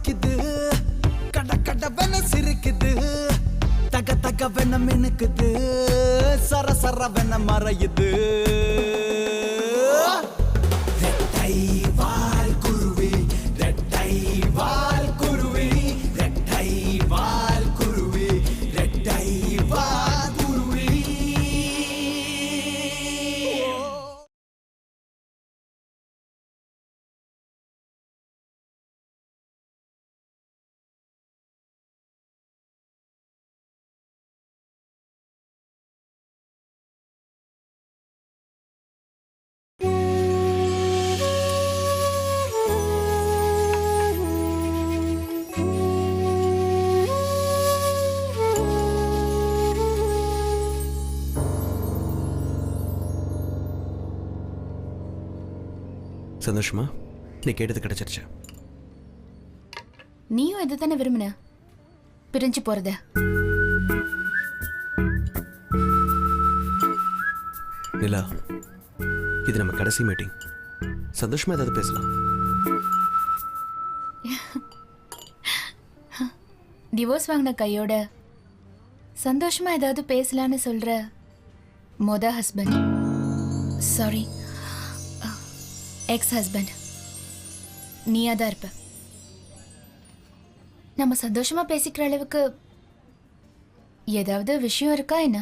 துடிக்குது, கட கடவென சிரிக்குது, தக தகவென மினுக்குது, சர சரவென மறையுது. ரெட்டை வால் குருவி, ரெட்டை வால் குருவி, ரெட்டை வால் குருவி, ரெட்டை வால் குருவி. சந்தோஷமா? நீ கேட்டது கிடைச்சிருச்சு. நீயும் எது தானே விரும்பின, பிரிஞ்சு போறத. நிலா, இது நம்ம கடைசி மீட்டிங். சந்தோஷமா ஏதாவது பேசலாம். டிவோர்ஸ் வாங்கின கையோட சந்தோஷமா ஏதாவது பேசலான்னு சொல்ற மொத ஹஸ்பண்ட், சாரி எக்ஸ் ஹஸ்பண்ட் நீயா தான் இருப்ப. நம்ம சந்தோஷமா பேசிக்கிற அளவுக்கு ஏதாவது விஷயம் இருக்கா என்ன?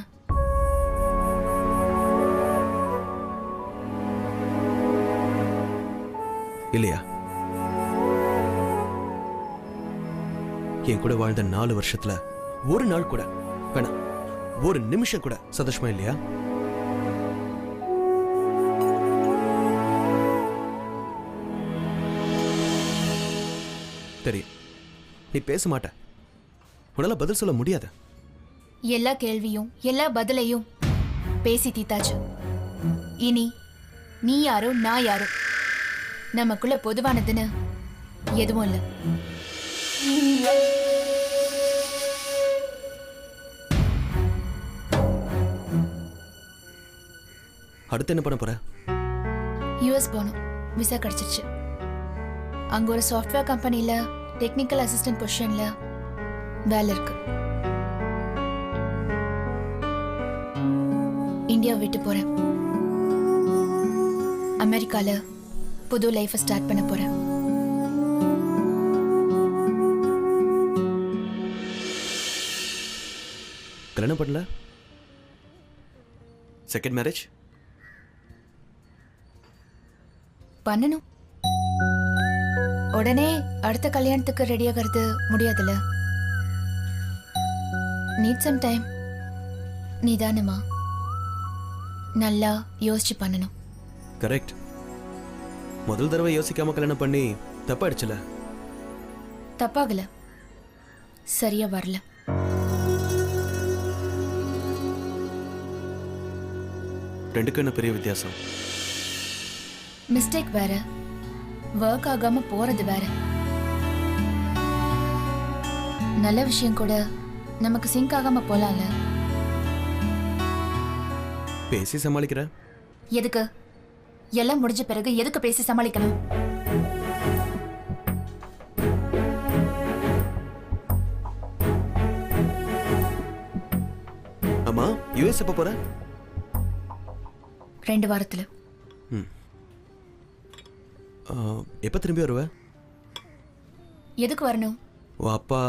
இல்லையா? என் கூட வாழ்ந்த 4 வருஷத்துல ஒரு நாள் கூட வேணாம், ஒரு நிமிஷம் கூட சந்தோஷமா இல்லையா? தெரியும், நீ பேச மாட்ட, உன்னால பதில் சொல்ல முடியாது. எல்லா கேள்வியும் எல்லா பதிலையும் பேசி தீத்தாச்சு. இனி நீ யாரோ நான் யாரோ, நமக்குள்ள பொதுவானதுன்னு எதுவும் இல்லை. அடுத்து என்ன பண்ண போற? யூஎஸ் போனோம், விசா கிடைச்சிருச்சு. அங்க ஒரு சாஃப்ட்வேர் கம்பெனில டெக்னிக்கல் அசிஸ்டன்ட் பொசிஷன்ல வேலை இருக்கு. இந்தியா விட்டு போறேன், அமெரிக்கால புது லைஃப் ஸ்டார்ட் பண்ண போறேன். கல்யாணம் பண்ணல? செகண்ட் மேரேஜ் பண்ணணும். உடனே அடுத்த கல்யாணத்துக்கு ரெடி ஆகிறது முடியாதுல்ல. Need some time. நீதானமா நல்லா யோசிச்சு பண்ணணும். கரெக்ட். முதல் தடவை யோசிக்காம கல்யாணம் பண்ணி தப்பாயிடுச்சுல? தப்பாகல, சரியா வரல. ரெண்டுக்கும் என்ன பெரிய வித்தியாசம்? மிஸ்டேக் வேற, ஒர்க் ஆகாம போறது வேற. நல்ல விஷயம் கூட நமக்கு சிங்க் ஆகாம போலாம்ல. பேசி சமாளிக்கிற? எதுக்கு? எல்லாம் முடிஞ்ச பிறகு எதுக்கு பேசி சமாளிக்கணும்? அம்மா, யுஎஸ் எப்ப போற? 2 வாரத்துல. எப்ப திரும்பி வருவ? எதுக்கு வரணும்? உன் அப்பா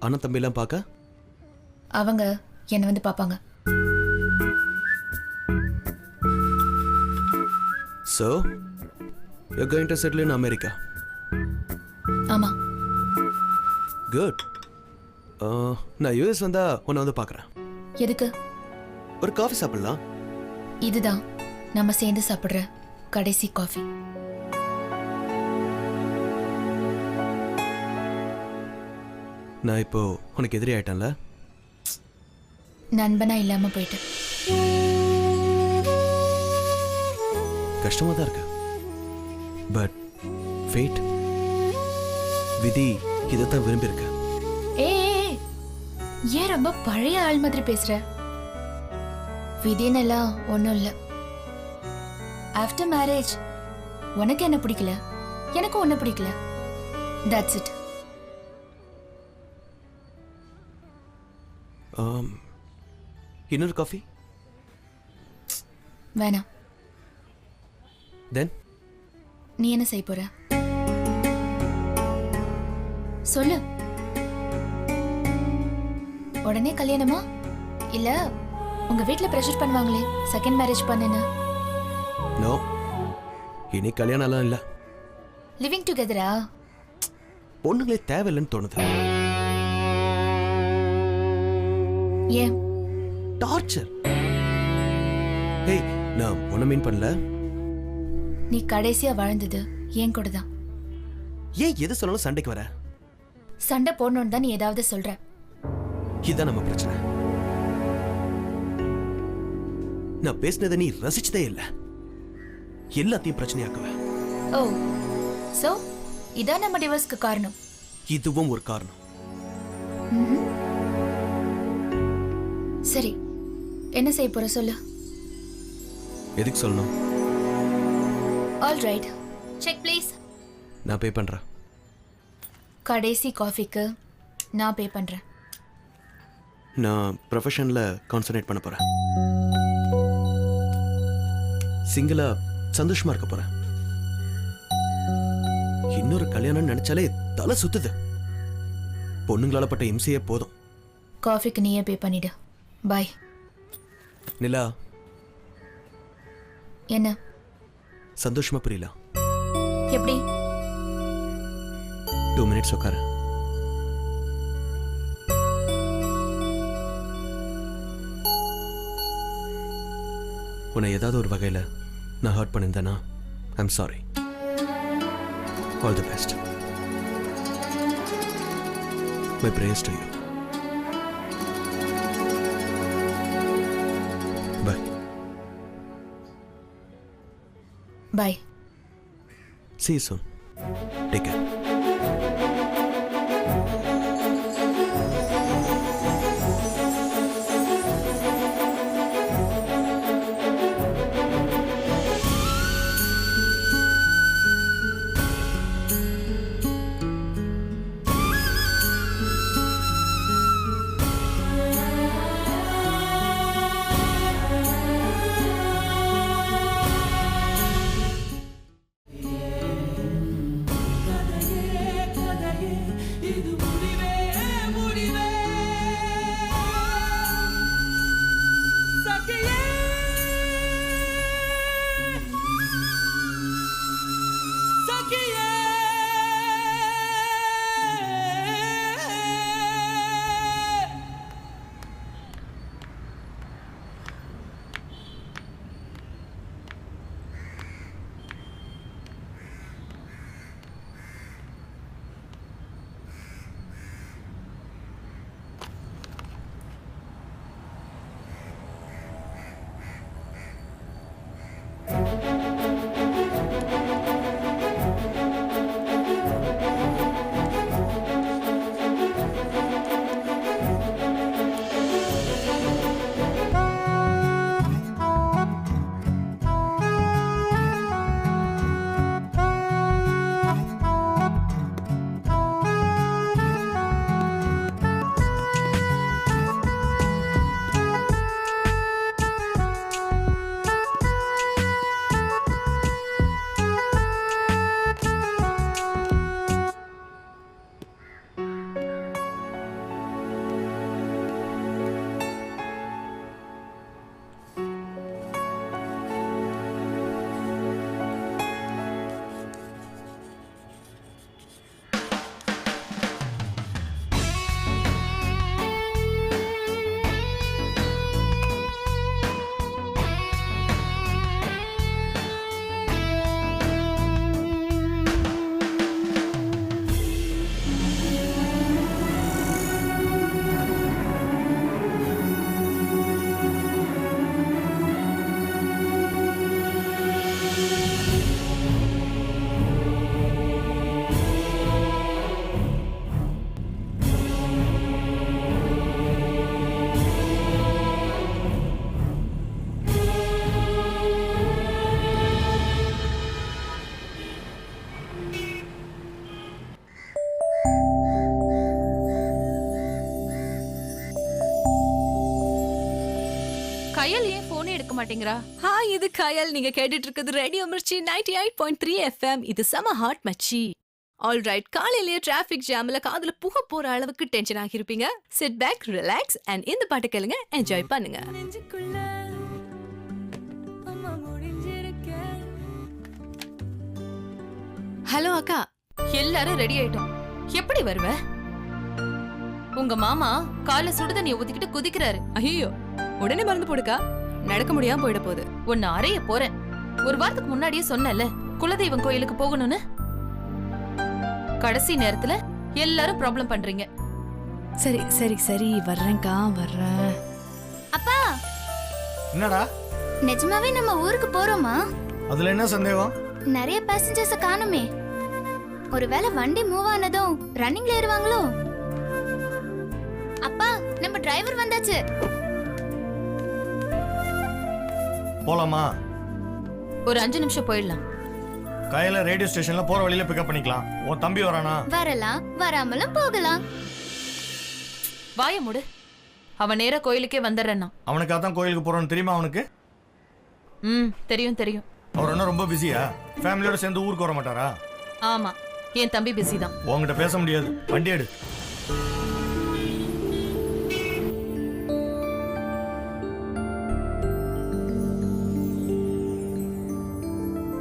அண்ணன் தம்பி எல்லாம் பார்க்க? அவங்க என்ன வந்து பாப்பாங்க. So, you're going to settle in America? ஆமா. Good. நான் யுஎஸ் வந்தா உன்னை வந்து பார்க்குறேன். எதுக்கு? ஒரு காஃபி சாப்பிடலாம். இதுதான் நம்ம சேர்ந்து சாப்பிடுற கடைசி காஃபி. நான் இப்போ உனக்கு எதிரி ஆயிட்டேன்ல? நண்பனா இல்லாம போயிட்டேன். கஷ்டமா தான் இருக்கு. பட் ஃபேட், விதி இதைத்தான் விரும்பி இருக்க. ஏன் ரொம்ப பழைய ஆள் மாதிரி பேசுற? விதின்னு எல்லாம் ஒன்றும் இல்லை. ஆஃப்டர் மேரேஜ் உனக்கு என்ன பிடிக்கல, எனக்கு ஒன்ன பிடிக்கல. That's it. இன்னொரு காஃபி வேணாம். தென் நீ என்ன செய்ய போற? சொல்லு. உடனே கல்யாணமா? இல்ல உங்க வீட்ல பிரஷர் பண்ணுவாங்களே செகண்ட் மேரேஜ் பண்ணுன்னு? நோ, இனி கல்யாணம்லாம் இல்லை. லிவிங் டுகெதரா? பொண்ணுங்களே தேவையில்லைன்னு தோணுது. ஏன்? டார்ச்சர். ஹேய், நான் உன்னை மீன் பண்ணல. நீ கடைசியா வாழ்ந்தது ஏன் கூட தான். ஏன் எது சொன்னாலும் சண்டைக்கு வர? சண்டை போடணும்னு தான் நீ ஏதாவது சொல்ற. இதுதான் நம்ம பிரச்சனை. நான் பேசினதை நீ ரசிச்சதே இல்ல. எல்லாத்தையும் பிரச்சனையாக்குவ. ஓ, சோ இதான் நம்ம டிவோர்ஸ்க்கு காரணம். இதுவும் ஒரு காரணம். சரி, என்ன செய்ய போற சொல்லு. எதுக்கு சொல்லணும்? All right, check please. நான் பே பண்றேன். கடைசி காஃபிக்கு நான் பே பண்றேன். நான் ப்ரொஃபஷன்ல கான்சன்ட்ரேட் பண்ண போறேன். சிங்கிளா சந்தோஷமா இருக்க போறேன். இன்னொரு கல்யாணம் நினைச்சாலே தலை சுத்துது. பொண்ணுங்களால பட்ட இம்சையே போதும். காஃபிக்கு நீயே பே பண்ணிடு. பாய். நிலா, என்ன சந்தோஷமா புரியல? எப்படி? 2 minutes உட்காரு. உன்னை ஏதாவது ஒரு வகையில் நான் ஹர்ட் பண்ணியிருந்தேனா? I'm sorry. All the best. My prayers to you. Bye. Bye. See you soon. Take care. Kayal ஏன் போனே எடுக்க மாட்டேங்கிறா? ஹாய், இது கயல். நீங்க கேட்டுட்டு இருக்கிறது ரேடியோ மிர்ச்சி 98.3 FM. இது செம ஹாட் மச்சி. ஆல்ரைட், காலையிலேயே டிராஃபிக் ஜாம்ல காதுல புக போற அளவுக்கு டென்ஷன் ஆகிருப்பீங்க. சிட் பேக், ரிலாக்ஸ் அண்ட் இந்த பாட்டு கேளுங்க, என்ஜாய் பண்ணுங்க. ஹலோ அக்கா. எல்லாரும் ரெடி ஆயிட்டோம். எப்படி வருவ? உங்க மாமா கால சுடுதண்ணிய ஊத்திக்கிட்டு குதிக்கிறாரு. ஐயோ, உடனே மறந்து போடுக்கா. நடக்க முடியாம போயிட போகுது. உன்னை அறைய போறேன். ஒரு வாரத்துக்கு முன்னாடியே சொன்னல குலதெய்வம் கோயிலுக்கு போகணும்னு. கடைசி நேரத்துல எல்லாரும் ப்ராப்ளம் பண்றீங்க. சரி சரி சரி, வர்றேன்க்கா, வர்றேன். அப்பா, என்னடா நிஜமாவே நம்ம ஊருக்கு போறோமா? அதுல என்ன சந்தேகம்? நிறைய பேசஞ்சர்ஸ் காணுமே. ஒருவேளை வண்டி மூவ் ஆனதும் ரன்னிங்ல ஏறுவாங்களோ? அப்பா, நம்ம டிரைவர் வந்தாச்சு. போலாமா? ஒரு 5 நிமிஷம் போயிடலாம். கையில ரேடியோ ஸ்டேஷன்ல போற வழியில பிக்கப் பண்ணிக்கலாம். உன் தம்பி வரானா? வரலாம், வராமலும் போகலாம். வாய மூடு. அவன் நேரா கோயிலுக்கே வந்துடுறேன்னா. அவனுக்கு அதான் கோயிலுக்கு போறோம்னு தெரியுமா அவனுக்கு? தெரியும் தெரியும். அவர் என்ன ரொம்ப பிஸியா? ஃபேமிலியோட சேர்ந்து ஊருக்கு வர மாட்டாரா? ஆமா, என் தம்பி பிஸி தான். உங்ககிட்ட பேச முடியாது. வண்டி எடு.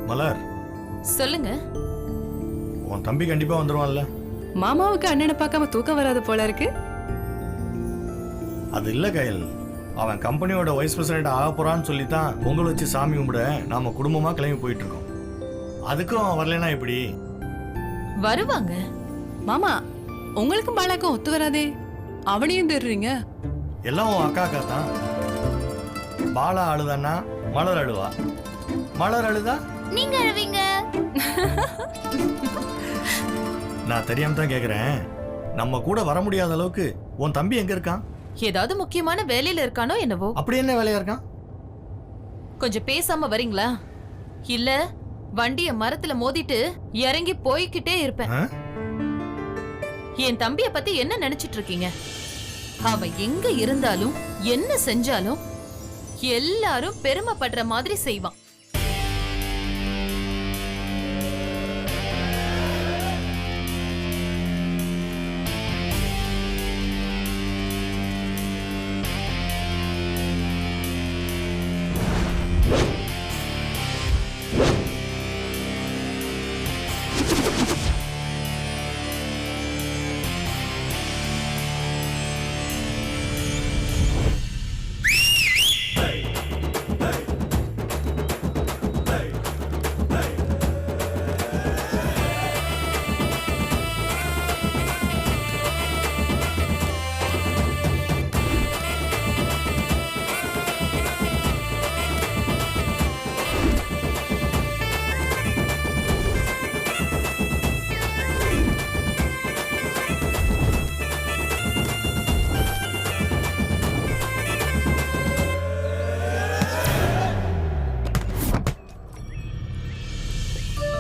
மலர், சொல்லுங்க. உன் தம்பி கண்டிப்பா வந்துருவான்ல? மாமாவுக்கு அண்ணனை பார்க்காம தூக்கம் வராது போல இருக்கு. அது இல்ல கயல், அவன் கம்பெனியோட வைஸ் பிரசிடென்ட் ஆக போறான்னு சொல்லித்தான் பொங்கல் வச்சு சாமி கும்பிட நாம குடும்பமா கிளம்பி போயிட்டு இருக்கோம். அதுக்கும் அவன் வரலனா எப்படி? வருவாங்க. மாமா, உங்களுக்கும் பாலாக்கும் ஒத்து வராதே. அவனையும் தேடுறீங்க. எல்லாம் உன் அக்கா அக்கா தான். பாலா அழுதான்னா மலர் அழுவா, மலர் அழுதா நீங்க அழுவீங்க. நான் தெரியாம தான் கேக்குறேன். நம்ம கூட வர முடியாத அளவுக்கு உன் தம்பி எங்க இருக்கான்? ஏதாவது முக்கியமான வேலையில இருக்கானோ என்னவோ. அப்படி என்ன வேலையா இருக்கான்? கொஞ்சம் பேசாம வரீங்களா? இல்ல வண்டிய மரத்துல மோதிட்டு இறங்கி போய்கிட்டே இருப்பேன். ஆ? என் தம்பிய பத்தி என்ன நினைச்சிட்டு இருக்கீங்க? அவன் எங்க இருந்தாலும் என்ன செஞ்சாலும் எல்லாரும் பெருமைப்படுற மாதிரி செய்வான்.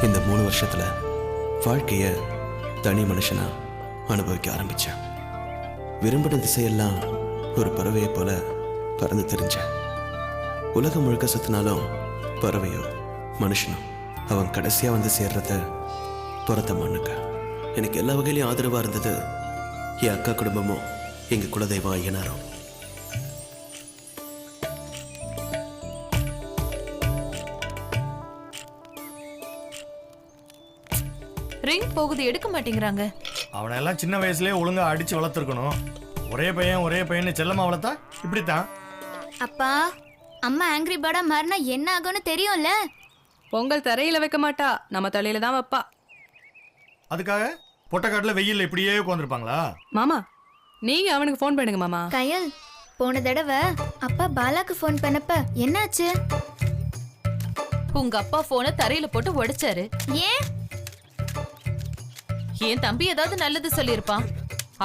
இந்த 3 வருஷத்துல வாழ்க்கைய தனி மனுஷனா அனுபவிக்க ஆரம்பிச்சேன். விரும்பின திசையெல்லாம் ஒரு பறவையை போல பறந்து தெரிஞ்சேன். உலகம் முழுக்க சுத்தினாலும் பறவையோ மனுஷனோ அவன் கடைசியா வந்து சேர்றத துரத்த மண்ணுக்க. எனக்கு எல்லா வகையிலையும் ஆதரவா இருந்தது என் அக்கா குடும்பமும் எங்க குலதெய்வம் ஐயனாரும். ரிங் போகுது, எடுக்க மாட்டேங்கிறாங்க. அவனை எல்லாம் சின்ன வயசுலயே ஒழுங்கா அடிச்சு வளர்த்துருக்கணும். ஒரே பையன் செல்லமா வளர்த்தா இப்படித்தான். அப்பா, அம்மா ஆங்கிரி பேர்டா மாறினா என்ன ஆகும்னு தெரியும்ல? பொங்கல் தரையில வைக்க மாட்டா, நம்ம தலையில தான் வைப்பா. அதுக்காக பொட்டக்காட்டுல வெயில்ல இப்படியே உட்காந்துருப்பாங்களா? மாமா, நீங்க அவனுக்கு ஃபோன் பண்ணுங்க மாமா. கயல், போன தடவை அப்பா பாலாக்கு ஃபோன் பண்ணப்ப என்னாச்சு? உங்க அப்பா போனை தரையில போட்டு உடைச்சாரு. ஏன்? என் தம்பி ஏதாவது நல்லது சொல்லிருப்பான்.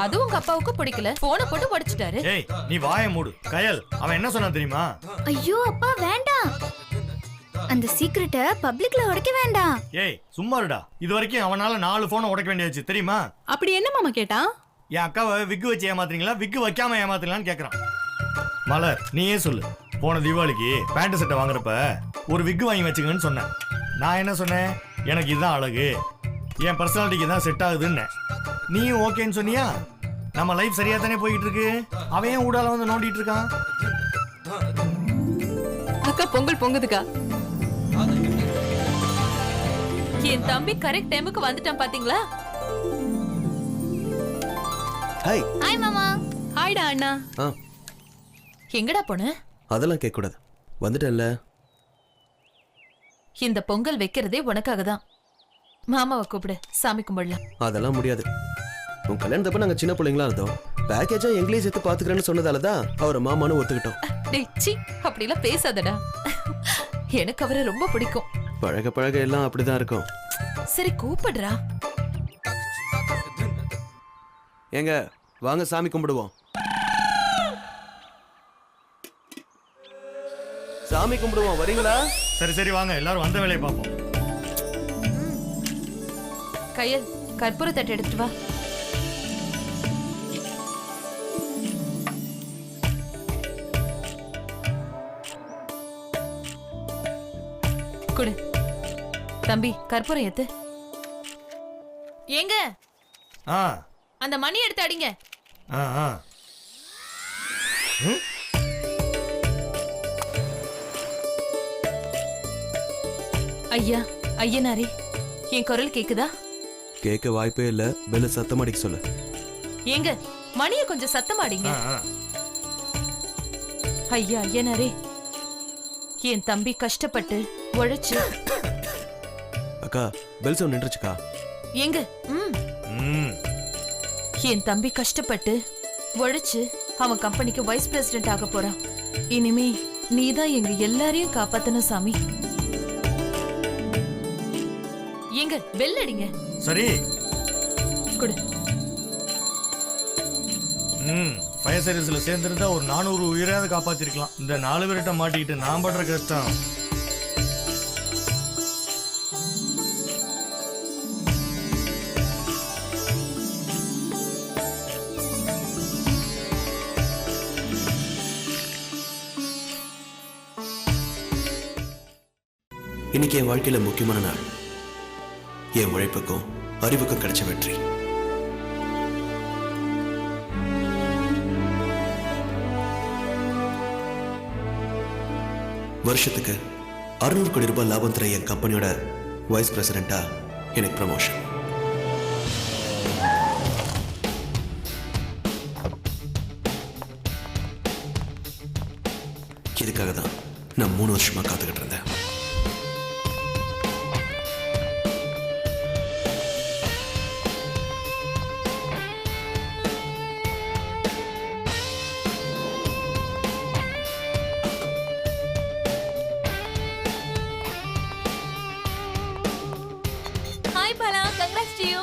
அது உங்க அப்பாவுக்கு பிடிக்கல, போனை போட்டு உடைச்சிட்டாரு. ஏய், நீ வாயை மூடு. கயல், அவன் என்ன சொன்னா தெரியுமா? ஐயோ அப்பா, வேண்டாம். அந்த சீக்ரெட்டை பப்ளிக்ல உடைக்க வேண்டாம். ஏய், சும்மா இருடா. இது வரைக்கும் அவனால 4 போனை உடைக்க வேண்டியாச்சு தெரியுமா? அப்படி என்ன மாமா கேட்டான்? என் அக்காவை விக்கு வச்சு ஏமாத்துறீங்களா, விக்கு வைக்காம ஏமாத்துறீங்களான்னு கேக்குறான். மலர், நீயே சொல்லு. போன தீபாவளிக்கு பேண்ட் சட்டை வாங்குறப்ப ஒரு விக் வாங்கி வச்சுக்கன்னு சொன்னேன். நான் என்ன சொன்னேன், எனக்கு இதுதான் அழகு, என் பர்சனாலிட்டிக்கு தான் செட் ஆகுதுன்னு. நீயும் ஓகேன்னு சொன்னியா? நம்ம லைஃப் சரியா தானே போயிட்டு இருக்கு. அவன் ஏன் ஊடால வந்து நோண்டிட்டு இருக்கான்? அக்கா பொங்கல் பொங்குதுக்கா. என் தம்பி கரெக்ட் டைமுக்கு வந்துட்டான் பாத்தீங்களா? ஹாய். ஹாய் மாமா. ஹாய்டா அண்ணா. ஆ எங்கடா போன? அதெல்லாம் கேட்கக்கூடாது. வந்துட்டேன்ல. இந்த பொங்கல் வைக்கிறதே உனக்காக தான். மாமாவை கூப்பிடு, சாமி கும்பிடலாம். அதெல்லாம் முடியாது. உன் கல்யாணத்தப்ப நாங்கள் சின்ன பிள்ளைங்களா இருந்தோம். பேக்கேஜா எங்களையும் சேர்த்து பார்த்துக்கிறேன்னு சொன்னதால தான் அவரை மாமான்னு ஒத்துக்கிட்டோம். டேய் சீ, அப்படிலாம் பேசாதடா. எனக்கு அவரை ரொம்ப பிடிக்கும். பழக பழக எல்லாம் அப்படிதான் இருக்கும். சரி கூப்பிடுறா. ஏங்க வாங்க சாமி கும்பிடுவோம். சாமி கும்பிடுவோம், வரீங்களா? சரி சரி வாங்க, எல்லாரும் வந்த வேலையை பார்ப்போம். கையல், கற்பூர தட்டு எடுத்துட்டு வா. குடு. தம்பி கற்பூரம் ஏத்து. ஏங்க ஆ அந்த மணி எடுத்து அடிங்க. ஆ ஆ ஐயா, ஐயனாரே, என் குரல் கேக்குதா? கேட்க வாய்ப்பே இல்ல. பெல்ல சத்தம் அடிக்க சொல்லு. ஏங்க மணிய கொஞ்சம் சத்தமாடிங்க. ஆ ஐயா ஐயனாரே, என் தம்பி கஷ்டப்பட்டு உழைச்சு. அக்கா பெல் சவுண்ட் நின்றுச்சுக்கா. ஏங்க ம் என் தம்பி கஷ்டப்பட்டு உழைச்சு அவன் கம்பெனிக்கு வைஸ் பிரசிடென்ட் ஆக போறான். இனிமே நீதான் எங்க எல்லாரையும் காப்பாத்தணும் சாமி. ஏங்க பெல் அடிங்க. சரி. குடு. ஃபயர் சர்வீஸ்ல சேர்ந்திருந்தா ஒரு 400 உயிராவது காப்பாத்திருக்கலாம். இந்த 4 பேர்கிட்ட மாட்டிக்கிட்டு நான் படுற கஷ்டம். இன்னைக்கு என் வாழ்க்கையில முக்கியமான நாள். என் உழைப்புக்கும் அறிவுக்கும் கிடைச்ச வெற்றி. வருஷத்துக்கு 600 கோடி ரூபாய் லாபம் தர என் கம்பெனியோட வைஸ் பிரசிடென்டா எனக்கு ப்ரமோஷன். இதுக்காக தான் நான் 3 வருஷமா காத்துக்கிட்டு இருந்தேன். Hi Bala, congrats to you.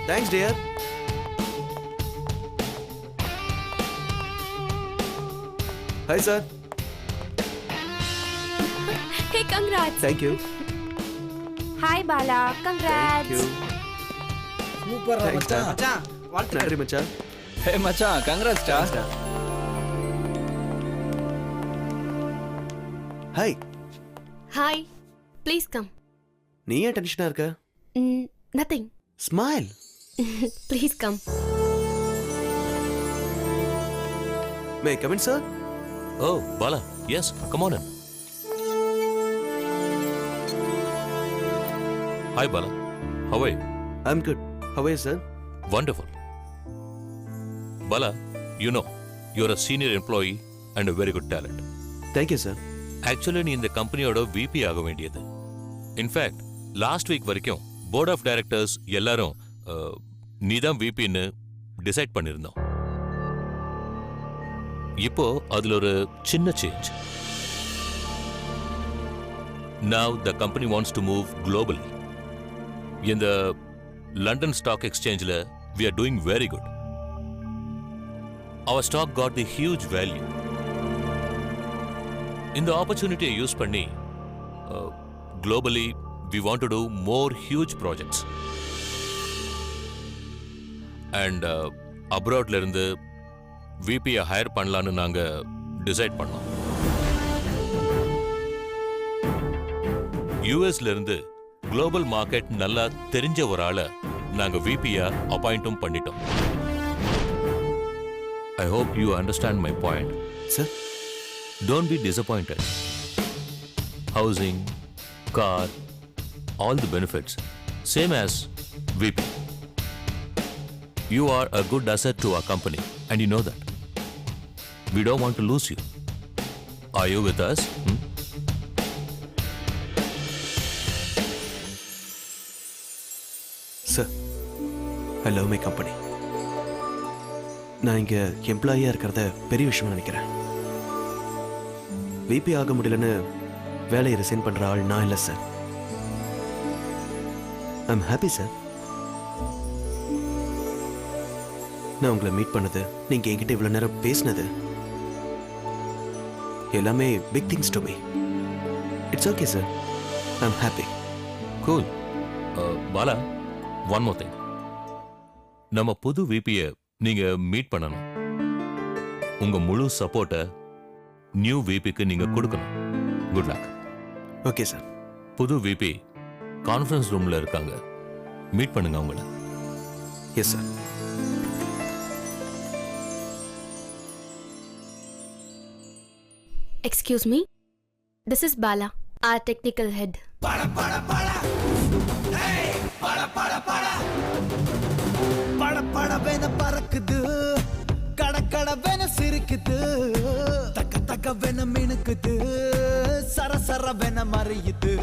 Thanks dear. Hi sir. Hey congrats. Thank you. Hi Bala, thank congrats. You. Super மச்சான். மச்சான் நன்றி மச்சான். ஹே மச்சான், கங்க்ராட்ஸ் டா. ஹாய். Hi, please come. நீ ஏன் டென்ஷனா இருக்க? Nothing. Smile. Please come. May come in sir? Oh, Bala. Yes, come on in. Hi, Bala. How are you? I'm good. How are you, sir? Wonderful. Bala, you know, you're a senior employee and a very good talent. Thank you, sir. Actually, நீ இந்த கம்பெனியோட VP ஆக வேண்டியது. In fact last week வரைக்கும் board of directors எல்லாரும் நீ தான் VPன்னு decide பண்ணியிருந்தோம். இப்போ அதுல ஒரு சின்ன change. Now the company wants to move globally. இந்த லண்டன் ஸ்டாக் எக்ஸ்சேஞ்சில் we are doing very good. Our stock got the huge value. இந்த ஆப்பர்ச்சுனிட்டியை யூஸ் பண்ணி globally we want to do more huge projects. And abroadல இருந்து VP-யை higher பண்ணலான்னு நாங்க decide பண்ணோம். யூஎஸ்ல இருந்து குளோபல் மார்க்கெட் நல்லா தெரிஞ்ச ஒரு ஆளை நாங்க விபியா அப்பாயிண்ட்டும் பண்ணிட்டோம். I hope you understand my point. Sir Don't be disappointed. Housing, car, all the benefits, same as VP. You are a good asset to our company, and you know that. We don't want to lose you. Are you with us? Sir I love my company. நான் இங்கே எம்ப்ளாயியாக இருக்கிறத பெரிய விஷயமா நினைக்கிறேன். VP ஆக முடியலன்னு வேலையை resign பண்ணுற ஆள் நான் இல்லை sir. I am happy sir. நான் உங்களை மீட் பண்ணது, நீங்கள் என்கிட்ட இவ்வளோ நேரம் பேசினது எல்லாமே big things to me. It's okay sir. I am happy. Cool. Bala, one more thing. நம்ம புது விபியை நீங்க மீட் பண்ணணும். உங்க முழு சப்போர்ட்டை நியூ விபிக்கு நீங்க கொடுக்கணும். Good luck. Okay sir. புது விபி கான்ஃபரன்ஸ் ரூம்ல இருக்காங்க, மீட் பண்ணுங்க அவங்கள. Yes sir. Excuse me. This is Bala, our technical head. படபடவென பறக்குது, கடகடவென சிரிக்குது, தக்க தக்கவென மினுக்குது, சரசரவென மறையுது.